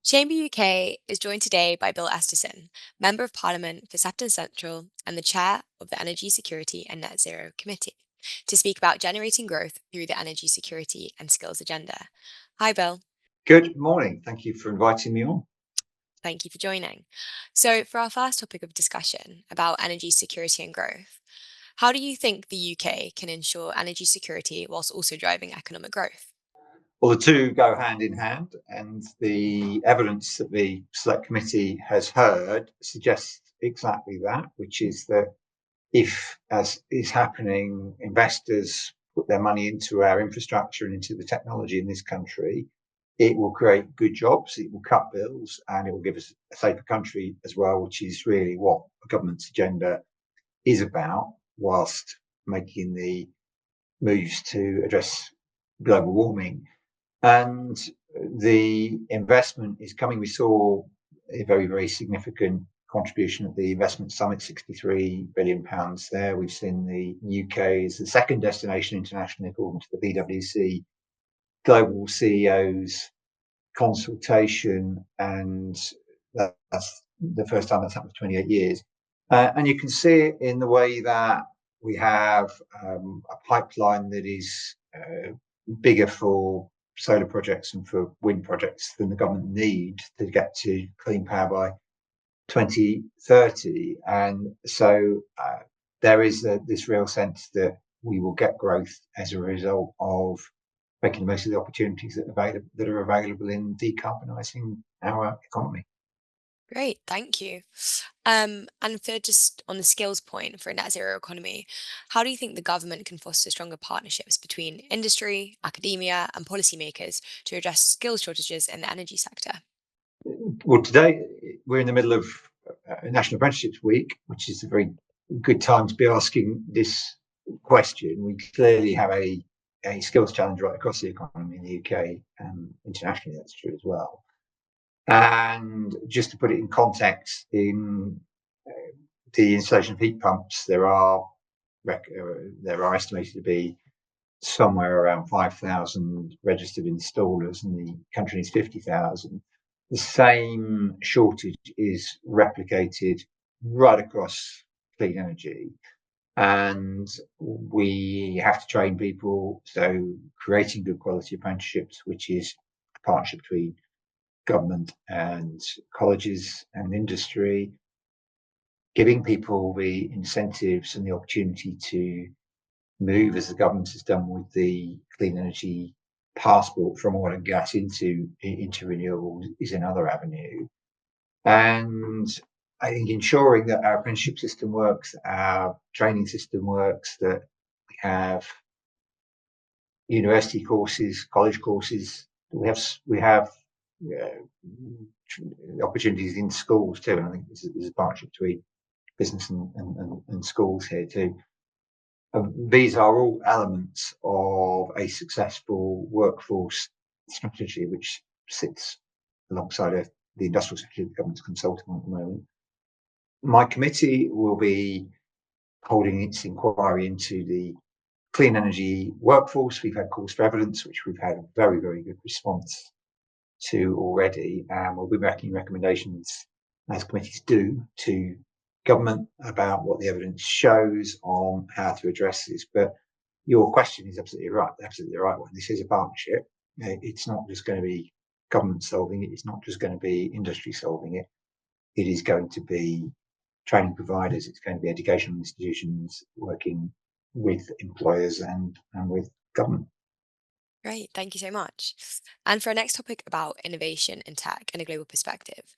Chamber UK is joined today by Bill Esterson, Member of Parliament for Sefton Central and the Chair of the Energy Security and Net Zero Committee, to speak about generating growth through the energy security and skills agenda. Hi, Bill. Good morning. Thank you for inviting me on. Thank you for joining. So, for our first topic of discussion about energy security and growth, how do you think the UK can ensure energy security whilst also driving economic growth? Well, the two go hand in hand, and the evidence that the Select Committee has heard suggests exactly that, which is that if, as is happening, investors put their money into our infrastructure and into the technology in this country, it will create good jobs, it will cut bills, and it will give us a safer country as well, which is really what a government's agenda is about, whilst making the moves to address global warming. And the investment is coming. We saw a very, very significant contribution at the investment summit, £63 billion there. We've seen the UK as the second destination internationally, according to the PwC global CEOs consultation, and that's the first time that's happened for 28 years. And you can see it in the way that we have a pipeline that is bigger for solar projects and for wind projects than the government need to get to clean power by 2030. And so there is this real sense that we will get growth as a result of making the most of the opportunities that are available in decarbonising our economy. Great, thank you. And for just on the skills point for a net zero economy, how do you think the government can foster stronger partnerships between industry, academia, and policymakers to address skills shortages in the energy sector? Well, today we're in the middle of National Apprenticeships Week, which is a very good time to be asking this question. We clearly have a skills challenge right across the economy in the UK, and internationally that's true as well. And just to put it in context, in the installation of heat pumps, there are estimated to be somewhere around 5,000 registered installers, and the country needs 50,000. The same shortage is replicated right across clean energy, and we have to train people. So creating good quality apprenticeships, which is a partnership between government and colleges and industry, giving people the incentives and the opportunity to move, as the government has done with the clean energy passport, from oil and gas into renewables, is another avenue. And I think ensuring that our apprenticeship system works, our training system works, that we have university courses, college courses, we have opportunities in schools too. And I think there's a partnership between business and schools here too. These are all elements of a successful workforce strategy, which sits alongside the industrial strategy the government's consulting on at the moment. My committee will be holding its inquiry into the clean energy workforce. We've had calls for evidence, which we've had a very, very good response to already, and we'll be making recommendations, as committees do, to government about what the evidence shows on how to address this. But your question is absolutely right, absolutely the right one. This is a partnership. It's not just going to be government solving it. It's not just going to be industry solving it. It is going to be training providers. It's going to be educational institutions working with employers and with government. Great, thank you so much. And for our next topic about innovation in tech and a global perspective,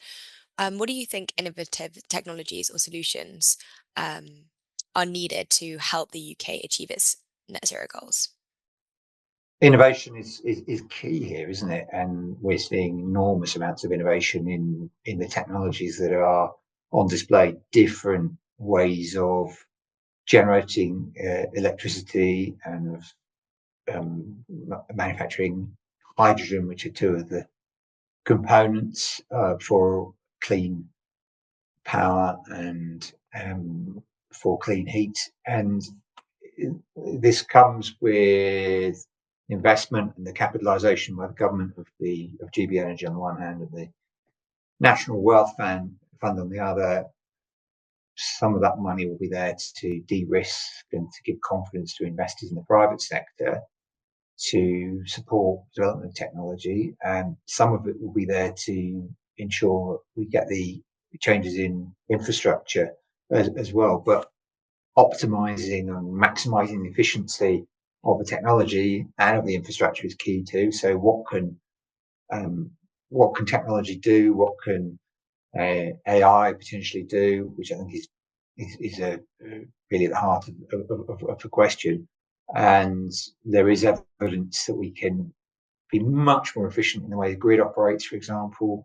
what do you think innovative technologies or solutions are needed to help the UK achieve its net zero goals? Innovation is key here, isn't it? And we're seeing enormous amounts of innovation in the technologies that are on display, different ways of generating electricity and of manufacturing hydrogen, which are two of the components for clean power and for clean heat. And this comes with investment and the capitalisation by the government of GB Energy on the one hand, and the national wealth fund on the other, some of that money will be there to de-risk and to give confidence to investors in the private sector to support development of technology, and some of it will be there to ensure we get the changes in infrastructure as well. But optimizing and maximizing the efficiency of the technology and of the infrastructure is key too. So what can technology do? What can AI potentially do? Which I think is really at the heart of the question. And there is evidence that we can be much more efficient in the way the grid operates. For example,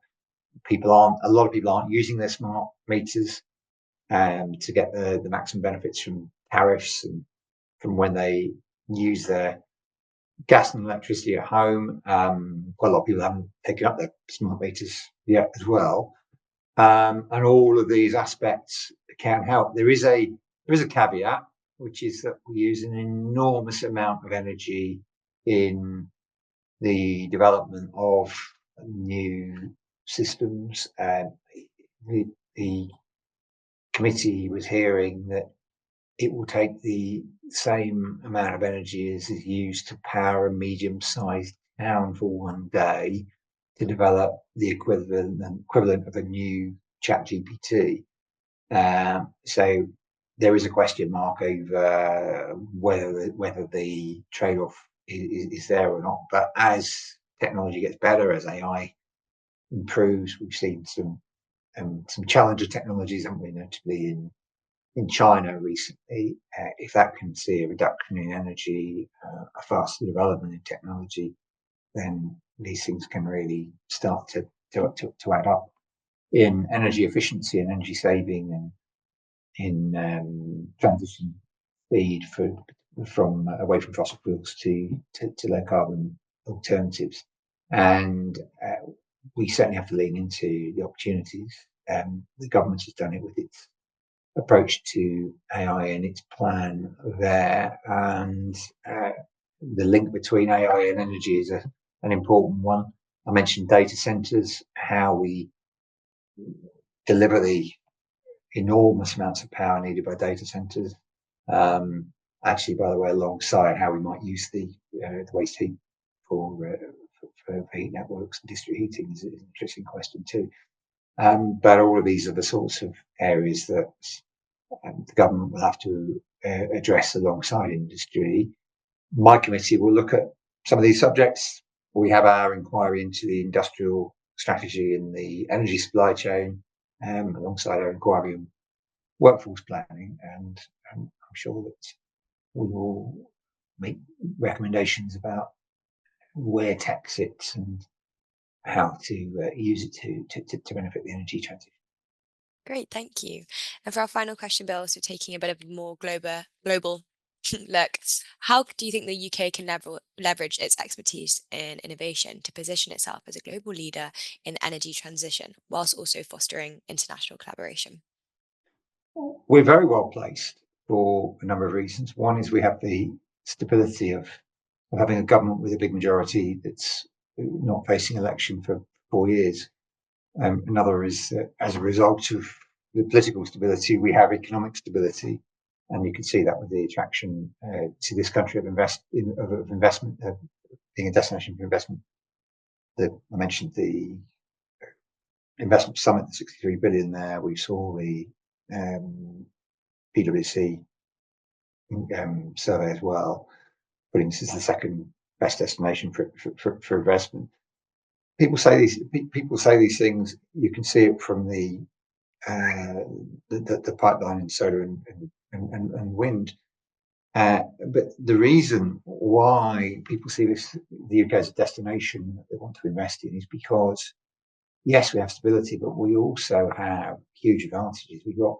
a lot of people aren't using their smart meters to get the maximum benefits from tariffs and from when they use their gas and electricity at home. Quite a lot of people haven't taken up their smart meters yet as well. And all of these aspects can help. There is a caveat, which is that we use an enormous amount of energy in the development of new systems. And the committee was hearing that it will take the same amount of energy as is used to power a medium-sized town for one day to develop the equivalent of a new ChatGPT. So there is a question mark over whether the trade-off is there or not. But as technology gets better, as AI improves, we've seen some challenger technologies, haven't we, notably in China recently. If that can see a reduction in energy, a faster development in technology, then these things can really start to add up in energy efficiency and energy saving, and in transition speed from away from fossil fuels to low carbon alternatives. And we certainly have to lean into the opportunities. The government has done it with its approach to AI and its plan there, and the link between AI and energy is an important one. I mentioned data centers, how we deliver the enormous amounts of power needed by data centers. Actually, by the way, alongside how we might use the waste heat for heat networks and district heating is an interesting question too. But all of these are the sorts of areas that the government will have to address alongside industry. My committee will look at some of these subjects. We have our inquiry into the industrial strategy in the energy supply chain, alongside our inquiry on workforce planning, and I'm sure that we will make recommendations about where tech sits and how to use it to benefit the energy transition. Great, thank you. And for our final question, Bill, so taking a bit of a more global look, how do you think the UK can leverage its expertise in innovation to position itself as a global leader in energy transition, whilst also fostering international collaboration? We're very well placed for a number of reasons. One is we have the stability of having a government with a big majority that's not facing election for 4 years. Another is that as a result of the political stability, we have economic stability, and you can see that with the attraction to this country of investment, being a destination for investment. I mentioned the investment summit, the 63 billion there. We saw the PwC survey as well, putting this as the second best destination for investment. People say these things. You can see it from the pipeline in solar and wind. But the reason why people see the UK as a destination that they want to invest in, is because, yes, we have stability, but we also have huge advantages. We've got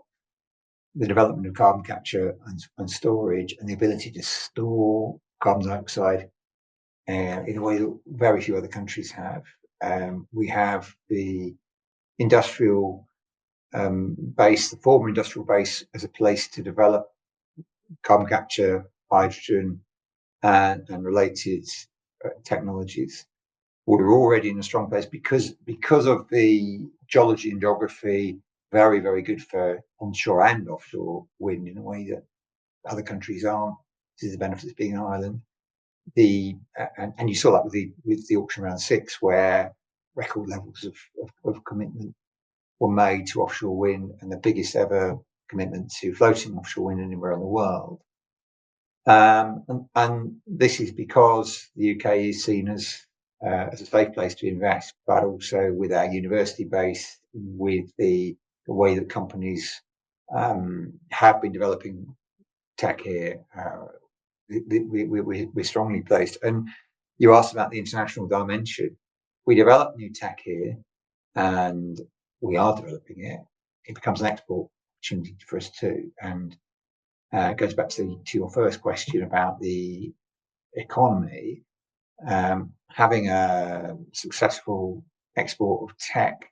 the development of carbon capture and storage, and the ability to store carbon dioxide in a way that very few other countries have. We have the industrial base, the former industrial base, as a place to develop carbon capture, hydrogen, and related technologies. we're already in a strong place because of the geology and geography, very, very good for onshore and offshore wind in a way that other countries aren't. This is the benefit of being an island. And you saw that with the auction round 6, where record levels of commitment were made to offshore wind, and the biggest ever commitment to floating offshore wind anywhere in the world. And this is because the UK is seen as a safe place to invest, but also with our university base, with the way that companies have been developing tech here, we're strongly placed. And you asked about the international dimension. We develop new tech here, and we are developing it. It becomes an export opportunity for us too. And it goes back to your first question about the economy. Having a successful export of tech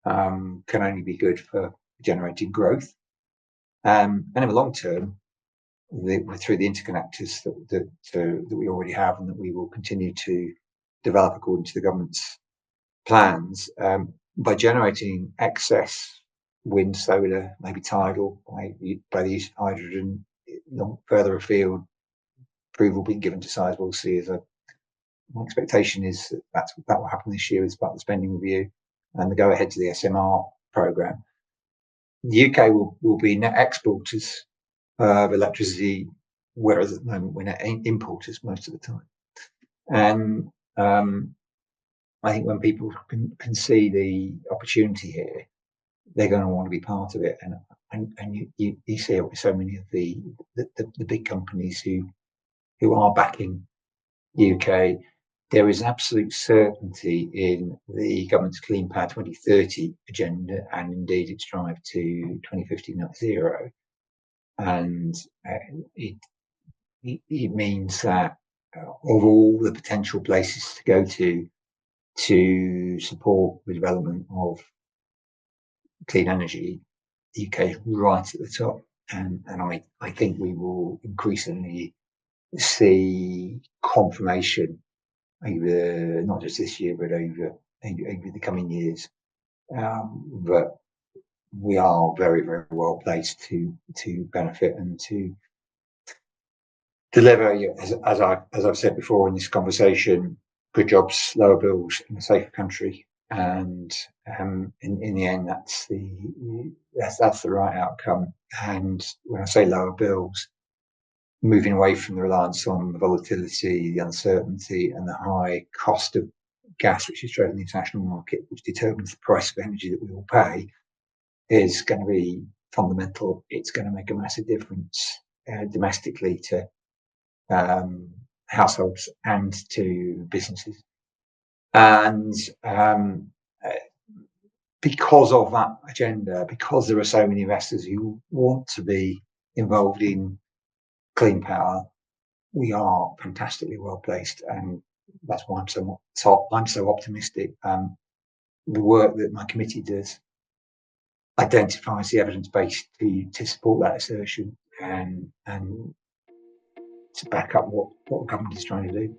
can only be good for generating growth. And in the long term, through the interconnectors that we already have and that we will continue to develop according to the government's plans, by generating excess wind, solar, maybe tidal, by the use of hydrogen, further afield, approval being given to size, we'll see. My expectation is that will happen this year as part of the spending review and the go ahead to the SMR programme. The UK will be net exporters of electricity, whereas at the moment we're net importers most of the time. And I think when people can see the opportunity here, they're going to want to be part of it. And you see it with so many of the big companies who are backing UK. There is absolute certainty in the government's Clean Power 2030 agenda, and indeed its drive to 2050 net zero. And it means that of all the potential places to go to support the development of clean energy, the UK is right at the top. And I think we will increasingly see confirmation over not just this year, but over the coming years, that we are very, very well placed to benefit and to deliver, as I've said before in this conversation, good jobs, lower bills, in a safer country. And in the end, that's the right outcome. And when I say lower bills, moving away from the reliance on the volatility, the uncertainty, and the high cost of gas, which is traded in the international market, which determines the price of energy that we all pay, is going to be fundamental. It's going to make a massive difference domestically to households and to businesses. And because of that agenda, because there are so many investors who want to be involved in clean power, we are fantastically well placed, and that's why I'm so optimistic. The work that my committee does identifies the evidence base to support that assertion and to back up what government is trying to do.